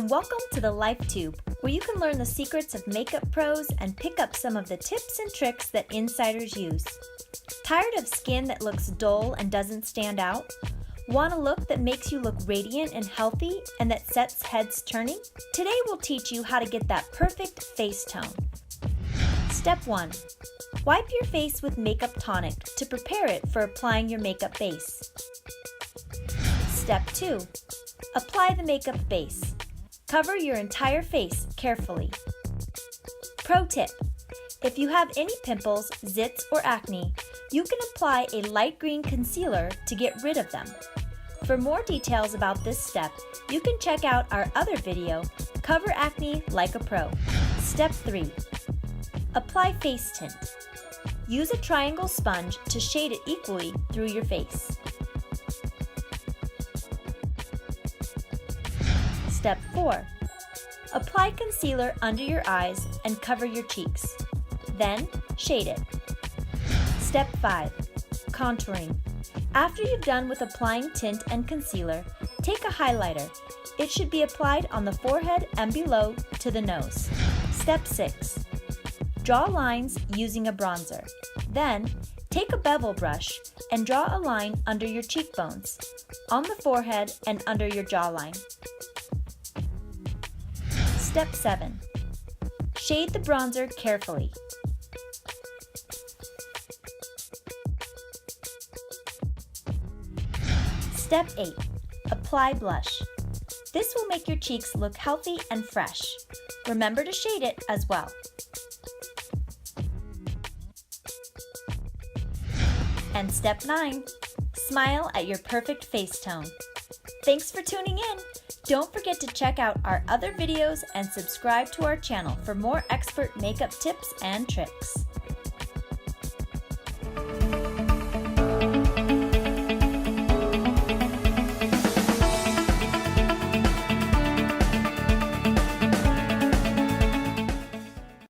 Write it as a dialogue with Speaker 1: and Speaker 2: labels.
Speaker 1: and welcome to the Life Tube, where you can learn the secrets of makeup pros and pick up some of the tips and tricks that insiders use. Tired of skin that looks dull and doesn't stand out? Want a look that makes you look radiant and healthy and that sets heads turning? Today we'll teach you how to get that perfect face tone. Step 1. Wipe your face with makeup tonic to prepare it for applying your makeup base. Step 2. Apply the makeup base. Cover your entire face carefully. Pro tip: if you have any pimples, zits, or acne, you can apply a light green concealer to get rid of them. For more details about this step, you can check out our other video, Cover Acne Like a Pro. Step 3. Apply face tint. Use a triangle sponge to shade it equally through your face. Step 4. Apply concealer under your eyes and cover your cheeks. Then, shade it. Step 5. Contouring. After you've done with applying tint and concealer, take a highlighter. It should be applied on the forehead and below to the nose. Step 6. Draw lines using a bronzer. Then, take a bevel brush and draw a line under your cheekbones, on the forehead and under your jawline. Step 7. Shade the bronzer carefully. Step 8. Apply blush. This will make your cheeks look healthy and fresh. Remember to shade it as well. And step 9. Smile at your perfect face tone. Thanks for tuning in. Don't forget to check out our other videos and subscribe to our channel for more expert makeup tips and tricks.